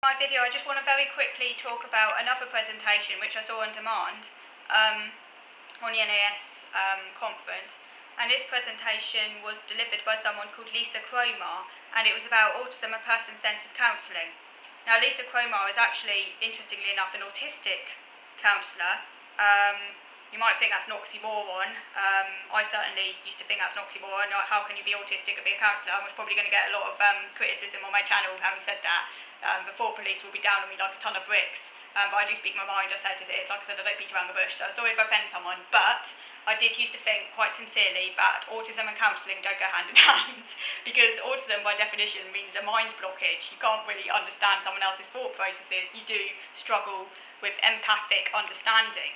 My video, I just want to very quickly talk about another presentation which I saw on demand on the NAS conference, and this presentation was delivered by someone called Lisa Cromar, and it was about autism and person-centred counselling. Now, Lisa Cromar is actually, interestingly enough, an autistic counsellor. You might think that's an oxymoron. I certainly used to think that's an oxymoron. How can you be autistic and be a counsellor? I was probably going to get a lot of criticism on my channel having said that. The thought police will be down on me like a ton of bricks. But I do speak my mind, I said as it is. Like I said, I don't beat around the bush, so sorry if I offend someone. But I did used to think quite sincerely that autism and counselling don't go hand in hand, because autism by definition means a mind blockage. You can't really understand someone else's thought processes. You do struggle with empathic understanding.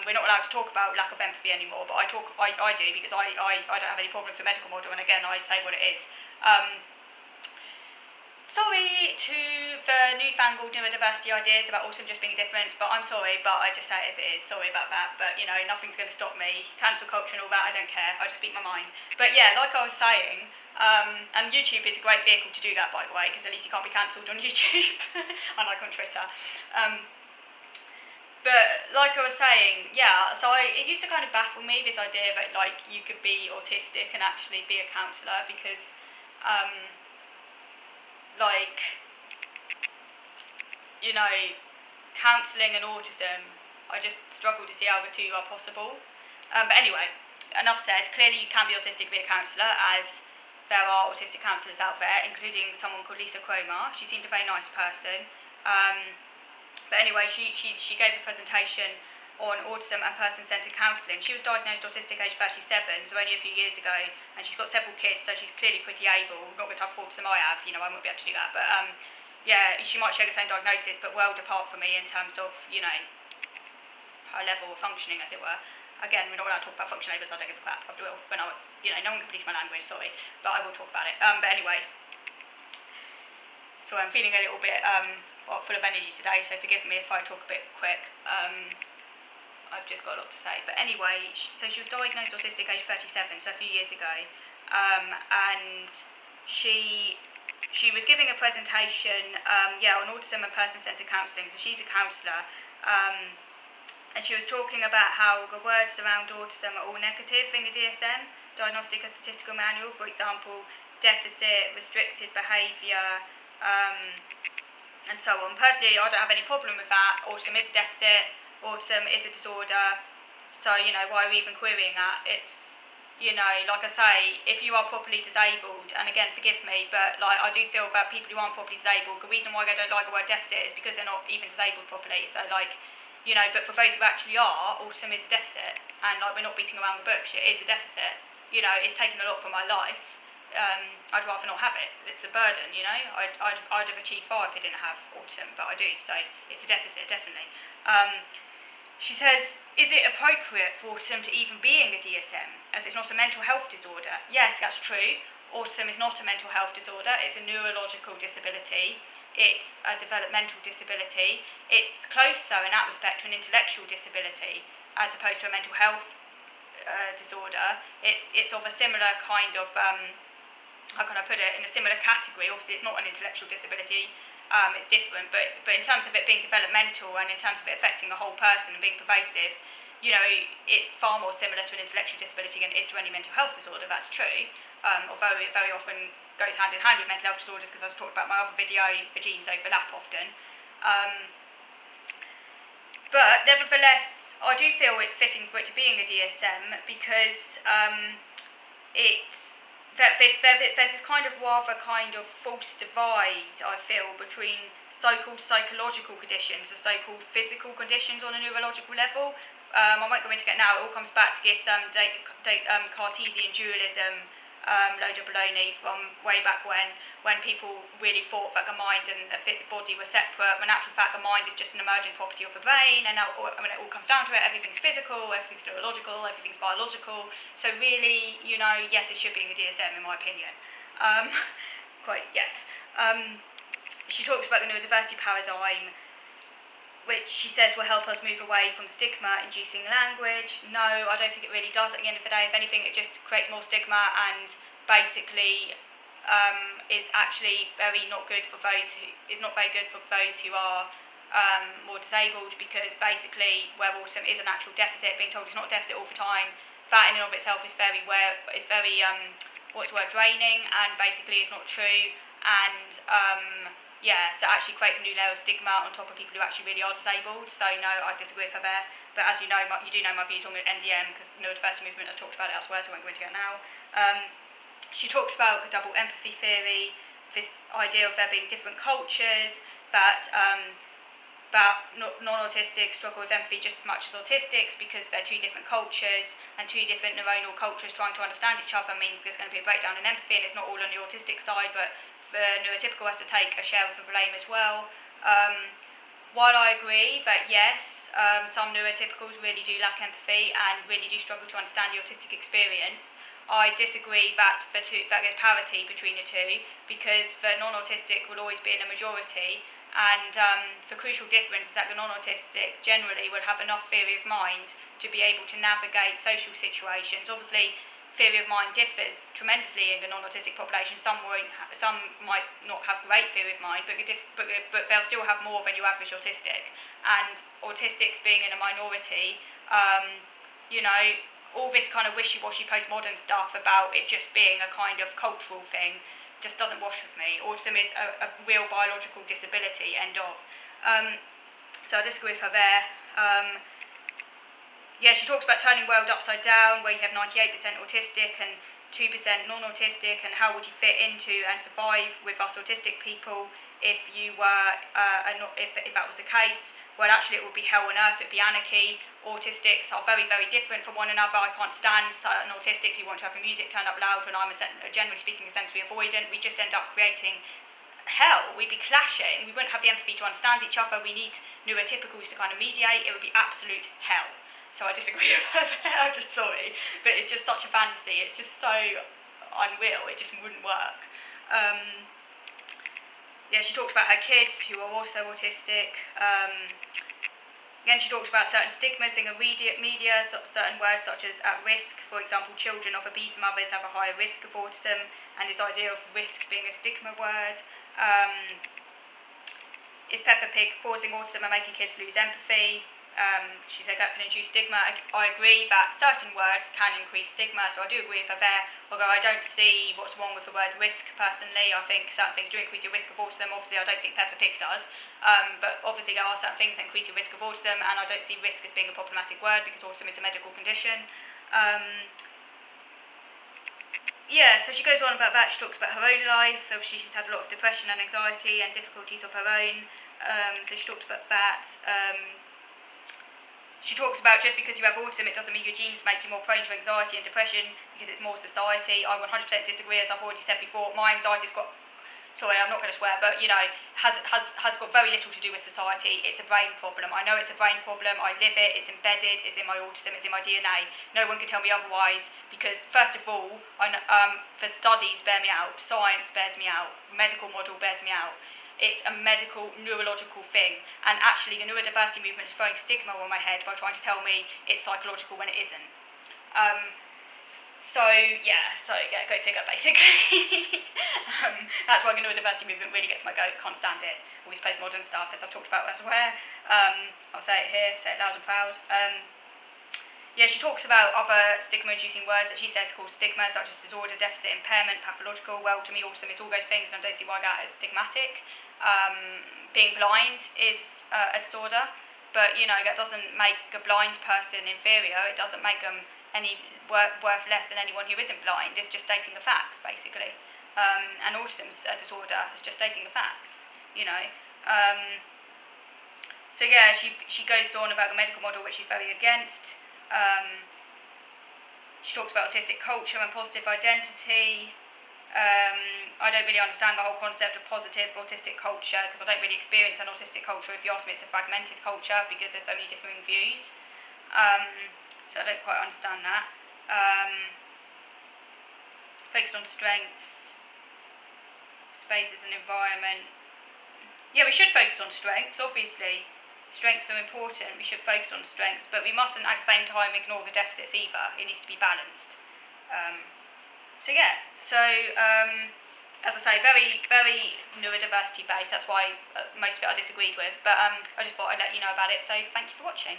We're not allowed to talk about lack of empathy anymore, but I do because I don't have any problem with the medical model, and again I say what it is. Sorry to the newfangled neurodiversity ideas about autism just being different, but I'm sorry, but I just say it as it is. Sorry about that, but you know, nothing's going to stop me. Cancel culture and all that, I don't care. I just speak my mind. But yeah, like I was saying, and YouTube is a great vehicle to do that, by the way, because at least you can't be cancelled on YouTube, unlike on Twitter. But like I was saying, yeah, so it used to kind of baffle me, this idea that like you could be autistic and actually be a counsellor, because like, you know, counselling and autism, I just struggle to see how the two are possible. But anyway, enough said. Clearly you can be autistic and be a counsellor, as there are autistic counsellors out there, including someone called Lisa Cromar. She seemed a very nice person. But anyway, she gave a presentation on autism and person-centred counselling. She was diagnosed autistic age 37, so only a few years ago, and she's got several kids, so she's clearly pretty able. Not the type of autism I have, you know, I won't be able to do that. But yeah, she might share the same diagnosis, but world apart from me in terms of, you know, her level of functioning, as it were. Again, we're not allowed to talk about function labels, I don't give a crap. I will, when you know, no one can police my language, sorry, but I will talk about it. But anyway, so I'm feeling a little bit full of energy today, so forgive me if I talk a bit quick. I've just got a lot to say. But anyway, so she was diagnosed autistic age 37, so a few years ago, and she was giving a presentation on autism and person-centred counselling. So she's a counsellor, and she was talking about how the words around autism are all negative in the DSM, Diagnostic and Statistical Manual. For example, deficit, restricted behaviour, and so on. Personally, I don't have any problem with that. Autism is a deficit, autism is a disorder, so, you know, why are we even querying that? It's, you know, like I say, if you are properly disabled, and again, forgive me, but like I do feel that people who aren't properly disabled, the reason why they don't like the word deficit is because they're not even disabled properly. So like, you know, but for those who actually are, autism is a deficit, and like we're not beating around the bush, it is a deficit. You know, it's taken a lot from my life. I'd rather not have it. It's a burden, you know. I'd have achieved far if I didn't have autism, but I do, so it's a deficit, definitely. She says, is it appropriate for autism to even be in the DSM, as it's not a mental health disorder? Yes, that's true. Autism is not a mental health disorder. It's a neurological disability. It's a developmental disability. It's closer in that respect to an intellectual disability as opposed to a mental health disorder. It's of a similar kind of, how can I put it, in a similar category. Obviously it's not an intellectual disability. It's different, but in terms of it being developmental and in terms of it affecting the whole person and being pervasive, you know, it's far more similar to an intellectual disability than it is to any mental health disorder. That's true, although it very often goes hand in hand with mental health disorders, because as I talked about in my other video, the genes overlap often. But nevertheless, I do feel it's fitting for it to be in the DSM, because there's this kind of rather kind of false divide, I feel, between so-called psychological conditions and so-called physical conditions on a neurological level. I won't go into it now. It all comes back to this Cartesian dualism load of baloney from way back when people really thought that the mind and the body were separate, when in actual fact the mind is just an emergent property of the brain, and now when it all comes down to it, everything's physical, everything's neurological, everything's biological. So really, you know, yes, it should be in the DSM in my opinion. Yes. She talks about the neurodiversity paradigm, which she says will help us move away from stigma-inducing language. No, I don't think it really does at the end of the day. If anything, it just creates more stigma and basically is actually not very good for those who are more disabled, because basically where autism is an actual deficit, being told it's not a deficit all the time, that in and of itself is very draining, and basically it's not true. And so it actually creates a new layer of stigma on top of people who actually really are disabled. So no, I disagree with her there. But as you know, you do know my views on NDM, because neurodiversity movement, I've talked about it elsewhere, so I won't go into it now. She talks about the double empathy theory, this idea of there being different cultures, that non-autistics struggle with empathy just as much as autistics, because they're two different cultures, and two different neuronal cultures trying to understand each other means there's going to be a breakdown in empathy, and it's not all on the autistic side, but the neurotypical has to take a share of the blame as well. While I agree that yes, some neurotypicals really do lack empathy and really do struggle to understand the autistic experience, I disagree that there's parity between the two, because the non-autistic will always be in a majority, and the crucial difference is that the non-autistic generally will have enough theory of mind to be able to navigate social situations. Obviously, theory of mind differs tremendously in the non-autistic population. Some might not have great theory of mind, but they'll still have more than your average autistic. And autistics being in a minority, all this kind of wishy-washy postmodern stuff about it just being a kind of cultural thing just doesn't wash with me. Autism is a real biological disability, end of. So I disagree with her there. She talks about turning the world upside down, where you have 98% autistic and 2% non-autistic, and how would you fit into and survive with us autistic people if you were, if that was the case. Well, actually it would be hell on earth, it'd be anarchy. Autistics are very, very different from one another. I can't stand certain autistics who want to have the music turned up loud when I'm, generally speaking, a sensory avoidant. We just end up creating hell. We'd be clashing. We wouldn't have the empathy to understand each other. We need neurotypicals to kind of mediate. It would be absolute hell. So I disagree with her there. I'm just sorry. But it's just such a fantasy. It's just so unreal. It just wouldn't work. She talked about her kids who are also autistic. Again, she talked about certain stigmas in the media, certain words such as at risk. For example, children of obese mothers have a higher risk of autism, and this idea of risk being a stigma word. Is Peppa Pig causing autism and making kids lose empathy? She said that can induce stigma. I agree that certain words can increase stigma, so I do agree with her there, although I don't see what's wrong with the word risk personally. I think certain things do increase your risk of autism. Obviously, I don't think Peppa Pig does, but obviously there are certain things that increase your risk of autism, and I don't see risk as being a problematic word, because autism is a medical condition. So she goes on about that. She talks about her own life. Obviously, she's had a lot of depression and anxiety and difficulties of her own, so she talked about that. She talks about just because you have autism, it doesn't mean your genes make you more prone to anxiety and depression, because it's more society. I 100% disagree, as I've already said before. My anxiety's got, sorry, I'm not going to swear, but has got very little to do with society. It's a brain problem. I know it's a brain problem. I live it. It's embedded. It's in my autism. It's in my DNA. No one can tell me otherwise, because first of all, the studies bear me out. Science bears me out. Medical model bears me out. It's a medical, neurological thing. And actually, the neurodiversity movement is throwing stigma on my head by trying to tell me it's psychological when it isn't. Go figure, basically. That's why the neurodiversity movement really gets my goat. Can't stand it. All this postmodern stuff, as I've talked about elsewhere. I'll say it here, say it loud and proud. She talks about other stigma-inducing words that she says called stigma, such as disorder, deficit, impairment, pathological. Well, to me, autism is all those things, and I don't see why that is stigmatic. Being blind is a disorder, but that doesn't make a blind person inferior. It doesn't make them any worth less than anyone who isn't blind. It's just stating the facts, basically. And autism's a disorder. It's just stating the facts. She goes on about the medical model, which she's very against. She talks about autistic culture and positive identity. I don't really understand the whole concept of positive autistic culture, because I don't really experience an autistic culture. If you ask me, it's a fragmented culture, because there's so many differing views. So I don't quite understand that. Focus on strengths, spaces and environment. Yeah, we should focus on strengths, obviously. Strengths are important, we should focus on strengths, but we mustn't at the same time ignore the deficits either. It needs to be balanced. as I say, very, very neurodiversity based. That's why most of it I disagreed with. But I just thought I'd let you know about it. So thank you for watching.